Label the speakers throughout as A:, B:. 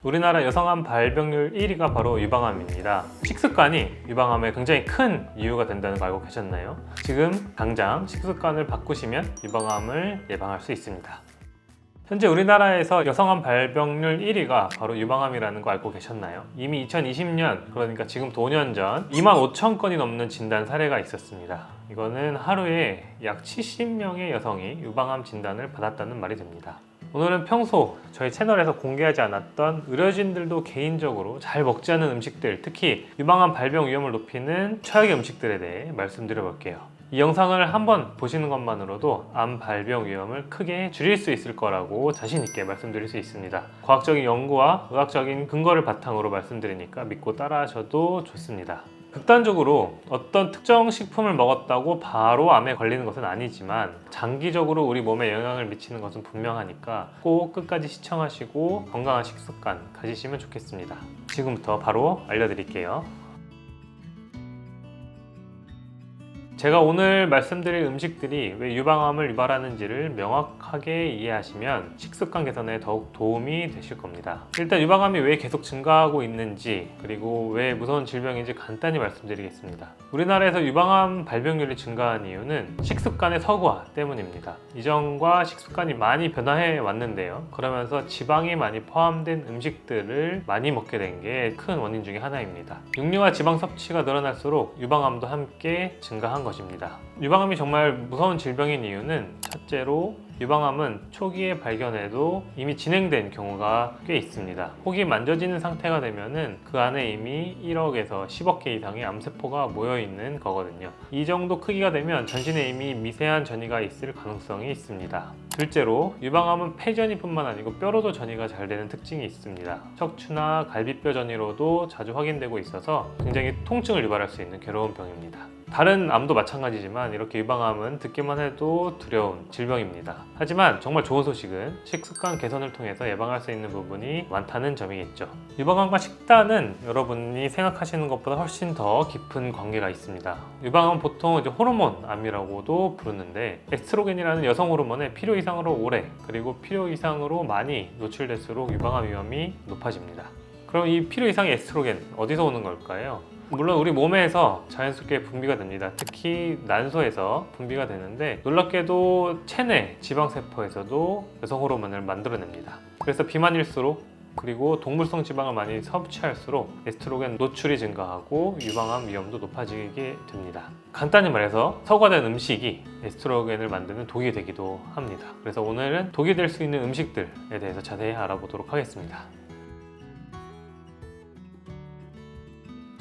A: 우리나라 여성암 발병률 1위가 바로 유방암입니다. 식습관이 유방암에 굉장히 큰 이유가 된다는 거 알고 계셨나요? 지금 당장 식습관을 바꾸시면 유방암을 예방할 수 있습니다. 현재 우리나라에서 여성암 발병률 1위가 바로 유방암이라는 거 알고 계셨나요? 이미 2020년, 그러니까 지금부터 5년 전 25,000건이 넘는 진단 사례가 있었습니다. 이거는 하루에 약 70명의 여성이 유방암 진단을 받았다는 말이 됩니다. 오늘은 평소 저희 채널에서 공개하지 않았던 의료진들도 개인적으로 잘 먹지 않는 음식들, 특히 유방암 발병 위험을 높이는 최악의 음식들에 대해 말씀드려 볼게요. 이 영상을 한번 보시는 것만으로도 암 발병 위험을 크게 줄일 수 있을 거라고 자신 있게 말씀드릴 수 있습니다. 과학적인 연구와 의학적인 근거를 바탕으로 말씀드리니까 믿고 따라하셔도 좋습니다. 극단적으로 어떤 특정 식품을 먹었다고 바로 암에 걸리는 것은 아니지만 장기적으로 우리 몸에 영향을 미치는 것은 분명하니까 꼭 끝까지 시청하시고 건강한 식습관 가지시면 좋겠습니다. 지금부터 바로 알려드릴게요. 제가 오늘 말씀드릴 음식들이 왜 유방암을 유발하는지를 명확하게 이해하시면 식습관 개선에 더욱 도움이 되실 겁니다. 일단 유방암이 왜 계속 증가하고 있는지, 그리고 왜 무서운 질병인지 간단히 말씀드리겠습니다. 우리나라에서 유방암 발병률이 증가한 이유는 식습관의 서구화 때문입니다. 이전과 식습관이 많이 변화해 왔는데요. 그러면서 지방이 많이 포함된 음식들을 많이 먹게 된 게 큰 원인 중에 하나입니다. 육류와 지방 섭취가 늘어날수록 유방암도 함께 증가한 것입니다. 유방암이 정말 무서운 질병인 이유는 첫째로 유방암은 초기에 발견해도 이미 진행된 경우가 꽤 있습니다. 혹이 만져지는 상태가 되면은 그 안에 이미 1억에서 10억 개 이상의 암세포가 모여 있는 거거든요. 이 정도 크기가 되면 전신에 이미 미세한 전이가 있을 가능성이 있습니다. 둘째로 유방암은 폐전이뿐만 아니고 뼈로도 전이가 잘 되는 특징이 있습니다. 척추나 갈비뼈 전이로도 자주 확인되고 있어서 굉장히 통증을 유발할 수 있는 괴로운 병입니다. 다른 암도 마찬가지지만 이렇게 유방암은 듣기만 해도 두려운 질병입니다. 하지만 정말 좋은 소식은 식습관 개선을 통해서 예방할 수 있는 부분이 많다는 점이겠죠. 유방암과 식단은 여러분이 생각하시는 것보다 훨씬 더 깊은 관계가 있습니다. 유방암은 보통 호르몬 암이라고도 부르는데 에스트로겐이라는 여성 호르몬에 필요 이상으로 오래, 그리고 필요 이상으로 많이 노출될수록 유방암 위험이 높아집니다. 그럼 이 필요 이상의 에스트로겐 어디서 오는 걸까요? 물론 우리 몸에서 자연스럽게 분비가 됩니다. 특히 난소에서 분비가 되는데 놀랍게도 체내 지방세포에서도 여성 호르몬을 만들어냅니다. 그래서 비만일수록, 그리고 동물성 지방을 많이 섭취할수록 에스트로겐 노출이 증가하고 유방암 위험도 높아지게 됩니다. 간단히 말해서 서구화된 음식이 에스트로겐을 만드는 독이 되기도 합니다. 그래서 오늘은 독이 될 수 있는 음식들에 대해서 자세히 알아보도록 하겠습니다.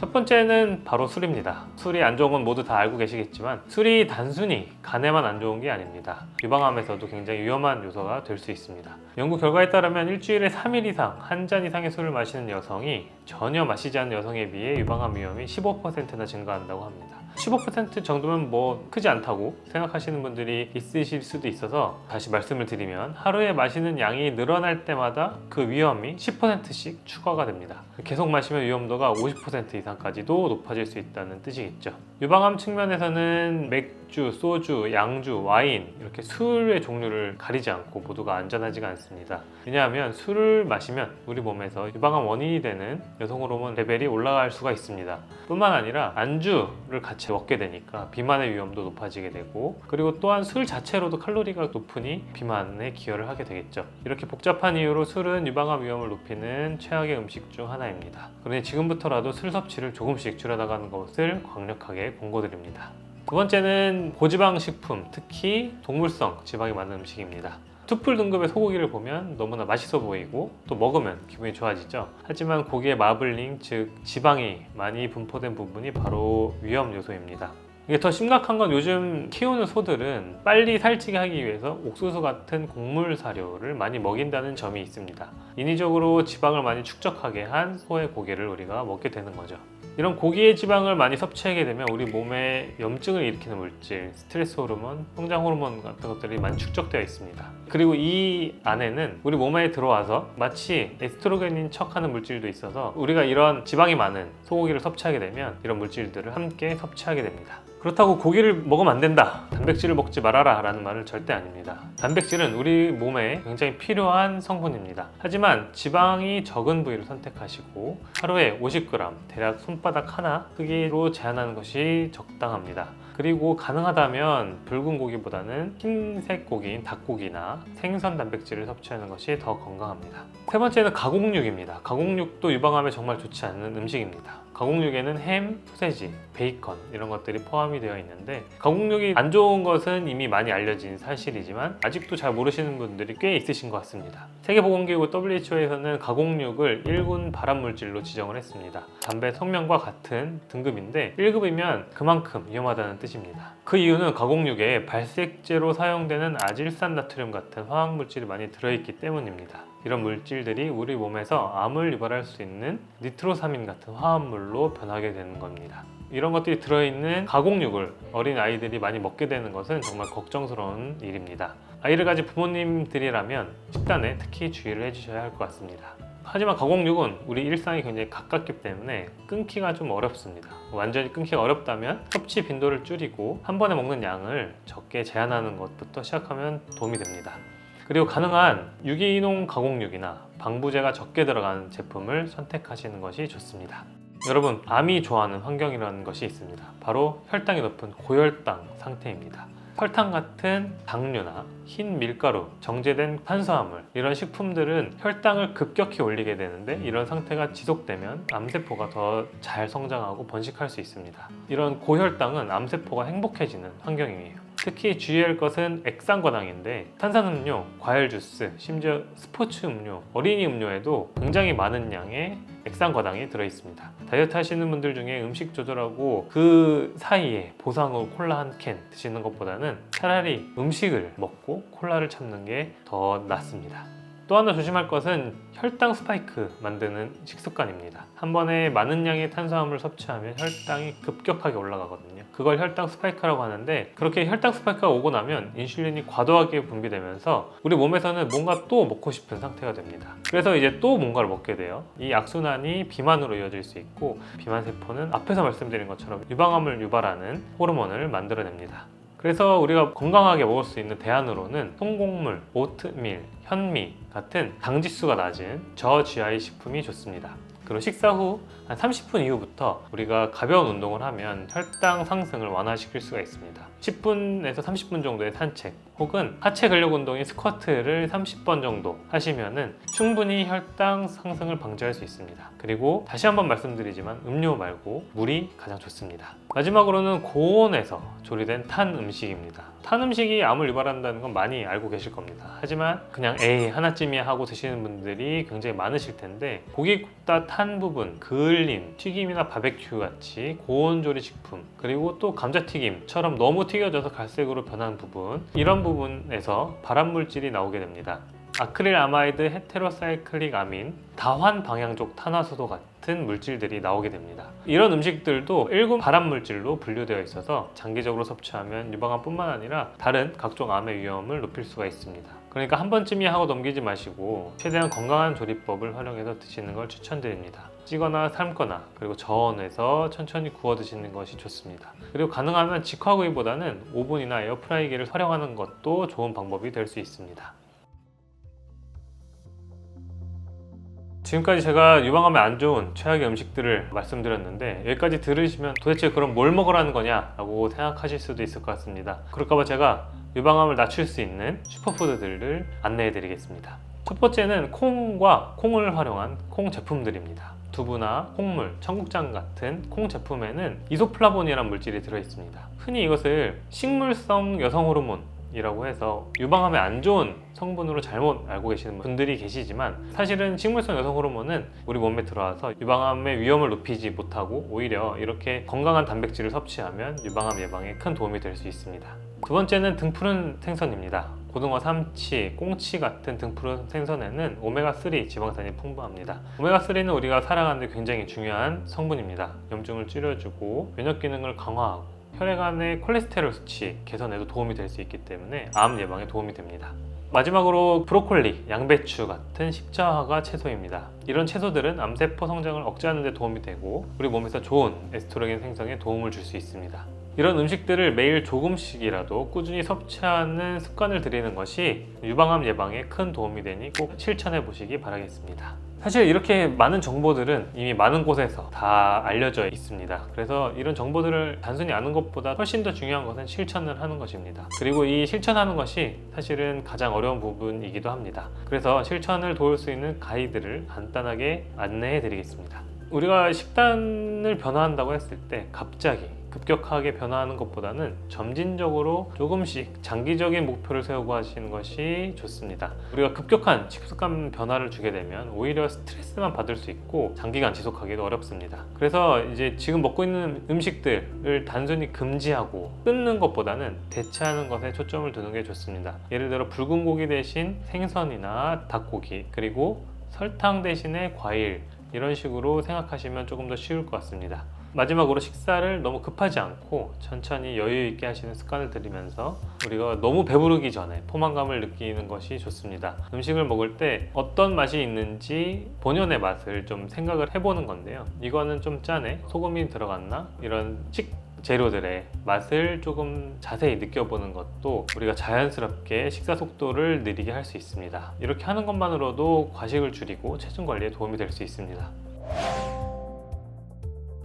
A: 첫 번째는 바로 술입니다. 술이 안 좋은 건 모두 다 알고 계시겠지만 술이 단순히 간에만 안 좋은 게 아닙니다. 유방암에서도 굉장히 위험한 요소가 될 수 있습니다. 연구 결과에 따르면 일주일에 3일 이상 한 잔 이상의 술을 마시는 여성이 전혀 마시지 않는 여성에 비해 유방암 위험이 15%나 증가한다고 합니다. 15% 정도면 뭐 크지 않다고 생각하시는 분들이 있으실 수도 있어서 다시 말씀을 드리면 하루에 마시는 양이 늘어날 때마다 그 위험이 10%씩 추가가 됩니다. 계속 마시면 위험도가 50% 이상까지도 높아질 수 있다는 뜻이겠죠. 유방암 측면에서는 맥주, 소주, 양주, 와인 이렇게 술의 종류를 가리지 않고 모두가 안전하지가 않습니다. 왜냐하면 술을 마시면 우리 몸에서 유방암 원인이 되는 여성 호르몬 레벨이 올라갈 수가 있습니다. 뿐만 아니라 안주를 같이 먹게 되니까 비만의 위험도 높아지게 되고, 그리고 또한 술 자체로도 칼로리가 높으니 비만에 기여를 하게 되겠죠. 이렇게 복잡한 이유로 술은 유방암 위험을 높이는 최악의 음식 중 하나입니다. 그러니 지금부터라도 술 섭취를 조금씩 줄여나가는 것을 강력하게 권고드립니다. 두 번째는 고지방 식품, 특히 동물성 지방이 많은 음식입니다. 투풀 등급의 소고기를 보면 너무나 맛있어 보이고 또 먹으면 기분이 좋아지죠. 하지만 고기의 마블링, 즉 지방이 많이 분포된 부분이 바로 위험 요소입니다. 이게 더 심각한 건 요즘 키우는 소들은 빨리 살찌게 하기 위해서 옥수수 같은 곡물 사료를 많이 먹인다는 점이 있습니다. 인위적으로 지방을 많이 축적하게 한 소의 고기를 우리가 먹게 되는 거죠. 이런 고기의 지방을 많이 섭취하게 되면 우리 몸에 염증을 일으키는 물질, 스트레스 호르몬, 성장 호르몬 같은 것들이 많이 축적되어 있습니다. 그리고 이 안에는 우리 몸에 들어와서 마치 에스트로겐인 척하는 물질도 있어서 우리가 이런 지방이 많은 소고기를 섭취하게 되면 이런 물질들을 함께 섭취하게 됩니다. 그렇다고 고기를 먹으면 안 된다, 단백질을 먹지 말아라 라는 말은 절대 아닙니다. 단백질은 우리 몸에 굉장히 필요한 성분입니다. 하지만 지방이 적은 부위를 선택하시고 하루에 50g, 대략 손바닥 하나 크기로 제한하는 것이 적당합니다. 그리고 가능하다면 붉은 고기보다는 흰색 고기인 닭고기나 생선 단백질을 섭취하는 것이 더 건강합니다. 세 번째는 가공육입니다. 가공육도 유방암에 정말 좋지 않은 음식입니다. 가공육에는 햄, 소세지, 베이컨 이런 것들이 포함이 되어 있는데, 가공육이 안 좋은 것은 이미 많이 알려진 사실이지만 아직도 잘 모르시는 분들이 꽤 있으신 것 같습니다. 세계보건기구 WHO에서는 가공육을 1군 발암물질로 지정을 했습니다. 담배 성명과 같은 등급인데 1급이면 그만큼 위험하다는 뜻입니다. 그 이유는 가공육에 발색제로 사용되는 아질산나트륨 같은 화학물질이 많이 들어있기 때문입니다. 이런 물질들이 우리 몸에서 암을 유발할 수 있는 니트로사민 같은 화합물로 변하게 되는 겁니다. 이런 것들이 들어있는 가공육을 어린 아이들이 많이 먹게 되는 것은 정말 걱정스러운 일입니다. 아이를 가진 부모님들이라면 식단에 특히 주의를 해주셔야 할 것 같습니다. 하지만 가공육은 우리 일상이 굉장히 가깝기 때문에 끊기가 좀 어렵습니다. 완전히 끊기가 어렵다면 섭취 빈도를 줄이고 한 번에 먹는 양을 적게 제한하는 것부터 시작하면 도움이 됩니다. 그리고 가능한 유기농 가공육이나 방부제가 적게 들어간 제품을 선택하시는 것이 좋습니다. 여러분, 암이 좋아하는 환경이라는 것이 있습니다. 바로 혈당이 높은 고혈당 상태입니다. 설탕 같은 당류나 흰 밀가루, 정제된 탄수화물 이런 식품들은 혈당을 급격히 올리게 되는데, 이런 상태가 지속되면 암세포가 더 잘 성장하고 번식할 수 있습니다. 이런 고혈당은 암세포가 행복해지는 환경이에요. 특히 주의할 것은 액상과당인데, 탄산음료, 과일 주스, 심지어 스포츠 음료, 어린이 음료에도 굉장히 많은 양의 액상과당이 들어있습니다. 다이어트 하시는 분들 중에 음식 조절하고 그 사이에 보상으로 콜라 한 캔 드시는 것보다는 차라리 음식을 먹고 콜라를 참는 게 더 낫습니다. 또 하나 조심할 것은 혈당 스파이크 만드는 식습관입니다. 한 번에 많은 양의 탄수화물을 섭취하면 혈당이 급격하게 올라가거든요. 그걸 혈당 스파이크라고 하는데, 그렇게 혈당 스파이크가 오고 나면 인슐린이 과도하게 분비되면서 우리 몸에서는 뭔가 또 먹고 싶은 상태가 됩니다. 그래서 이제 또 뭔가를 먹게 돼요. 이 악순환이 비만으로 이어질 수 있고, 비만세포는 앞에서 말씀드린 것처럼 유방암을 유발하는 호르몬을 만들어냅니다. 그래서 우리가 건강하게 먹을 수 있는 대안으로는 통곡물, 오트밀, 현미 같은 당지수가 낮은 저GI 식품이 좋습니다. 그리고 식사 후 한 30분 이후부터 우리가 가벼운 운동을 하면 혈당 상승을 완화시킬 수가 있습니다. 10분에서 30분 정도의 산책 혹은 하체 근력 운동인 스쿼트를 30번 정도 하시면은 충분히 혈당 상승을 방지할 수 있습니다. 그리고 다시 한번 말씀드리지만 음료 말고 물이 가장 좋습니다. 마지막으로는 고온에서 조리된 탄 음식입니다. 탄 음식이 암을 유발한다는 건 많이 알고 계실 겁니다. 하지만 그냥 에이 하나쯤이야 하고 드시는 분들이 굉장히 많으실 텐데, 고기 굽다 탄 부분, 그을림, 튀김이나 바베큐 같이 고온 조리 식품, 그리고 또 감자튀김처럼 너무 튀겨져서 갈색으로 변한 부분, 이런 부분에서 발암물질이 나오게 됩니다. 아크릴아마이드, 헤테로사이클릭 아민, 다환 방향족 탄화수소 같은 물질들이 나오게 됩니다. 이런 음식들도 1군 발암물질로 분류되어 있어서 장기적으로 섭취하면 유방암뿐만 아니라 다른 각종 암의 위험을 높일 수가 있습니다. 그러니까 한 번쯤이야 하고 넘기지 마시고 최대한 건강한 조리법을 활용해서 드시는 걸 추천드립니다. 찌거나 삶거나 그리고 저온에서 천천히 구워 드시는 것이 좋습니다. 그리고 가능하면 직화구이보다는 오븐이나 에어프라이기를 활용하는 것도 좋은 방법이 될 수 있습니다. 지금까지 제가 유방암에 안 좋은 최악의 음식들을 말씀드렸는데, 여기까지 들으시면 도대체 그럼 뭘 먹으라는 거냐 라고 생각하실 수도 있을 것 같습니다. 그럴까봐 제가 유방암을 낮출 수 있는 슈퍼푸드들을 안내해 드리겠습니다. 첫 번째는 콩과 콩을 활용한 콩 제품들입니다. 두부나 콩물, 청국장 같은 콩 제품에는 이소플라본이라는 물질이 들어있습니다. 흔히 이것을 식물성 여성 호르몬 이라고 해서 유방암에 안 좋은 성분으로 잘못 알고 계시는 분들이 계시지만, 사실은 식물성 여성 호르몬은 우리 몸에 들어와서 유방암의 위험을 높이지 못하고 오히려 이렇게 건강한 단백질을 섭취하면 유방암 예방에 큰 도움이 될 수 있습니다. 두 번째는 등푸른 생선입니다. 고등어, 삼치, 꽁치 같은 등푸른 생선에는 오메가3 지방산이 풍부합니다. 오메가3는 우리가 살아가는 데 굉장히 중요한 성분입니다. 염증을 줄여주고 면역 기능을 강화하고 혈액안의 콜레스테롤 수치 개선에도 도움이 될 수 있기 때문에 암 예방에 도움이 됩니다. 마지막으로 브로콜리, 양배추 같은 십자화가 채소입니다. 이런 채소들은 암세포 성장을 억제하는 데 도움이 되고 우리 몸에서 좋은 에스트로겐 생성에 도움을 줄 수 있습니다. 이런 음식들을 매일 조금씩이라도 꾸준히 섭취하는 습관을 들이는 것이 유방암 예방에 큰 도움이 되니 꼭 실천해 보시기 바라겠습니다. 사실 이렇게 많은 정보들은 이미 많은 곳에서 다 알려져 있습니다. 그래서 이런 정보들을 단순히 아는 것보다 훨씬 더 중요한 것은 실천을 하는 것입니다. 그리고 이 실천하는 것이 사실은 가장 어려운 부분이기도 합니다. 그래서 실천을 도울 수 있는 가이드를 간단하게 안내해 드리겠습니다. 우리가 식단을 변화한다고 했을 때 갑자기 급격하게 변화하는 것보다는 점진적으로 조금씩 장기적인 목표를 세우고 하시는 것이 좋습니다. 우리가 급격한 식습관 변화를 주게 되면 오히려 스트레스만 받을 수 있고 장기간 지속하기도 어렵습니다. 그래서 이제 지금 먹고 있는 음식들을 단순히 금지하고 끊는 것보다는 대체하는 것에 초점을 두는 게 좋습니다. 예를 들어 붉은 고기 대신 생선이나 닭고기, 그리고 설탕 대신에 과일, 이런 식으로 생각하시면 조금 더 쉬울 것 같습니다. 마지막으로 식사를 너무 급하지 않고 천천히 여유 있게 하시는 습관을 들이면서 우리가 너무 배부르기 전에 포만감을 느끼는 것이 좋습니다. 음식을 먹을 때 어떤 맛이 있는지 본연의 맛을 좀 생각을 해보는 건데요. 이거는 좀 짜네, 소금이 들어갔나? 이런 재료들의 맛을 조금 자세히 느껴보는 것도 우리가 자연스럽게 식사 속도를 느리게 할 수 있습니다. 이렇게 하는 것만으로도 과식을 줄이고 체중 관리에 도움이 될 수 있습니다.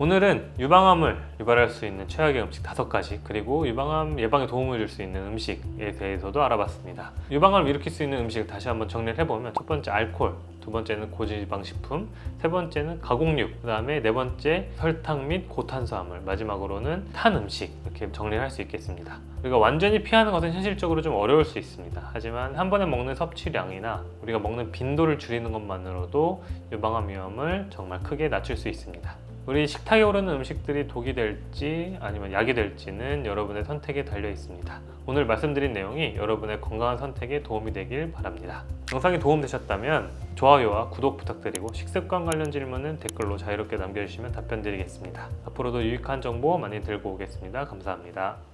A: 오늘은 유방암을 유발할 수 있는 최악의 음식 5가지, 그리고 유방암 예방에 도움을 줄 수 있는 음식에 대해서도 알아봤습니다. 유방암을 일으킬 수 있는 음식을 다시 한번 정리를 해보면, 첫 번째 알코올, 두 번째는 고지방식품, 세 번째는 가공육, 그 다음에 네 번째 설탕 및 고탄수화물, 마지막으로는 탄 음식, 이렇게 정리를 할 수 있겠습니다. 우리가 완전히 피하는 것은 현실적으로 좀 어려울 수 있습니다. 하지만 한 번에 먹는 섭취량이나 우리가 먹는 빈도를 줄이는 것만으로도 유방암 위험을 정말 크게 낮출 수 있습니다. 우리 식탁에 오르는 음식들이 독이 될지 아니면 약이 될지는 여러분의 선택에 달려 있습니다. 오늘 말씀드린 내용이 여러분의 건강한 선택에 도움이 되길 바랍니다. 영상이 도움되셨다면 좋아요와 구독 부탁드리고, 식습관 관련 질문은 댓글로 자유롭게 남겨주시면 답변 드리겠습니다. 앞으로도 유익한 정보 많이 들고 오겠습니다. 감사합니다.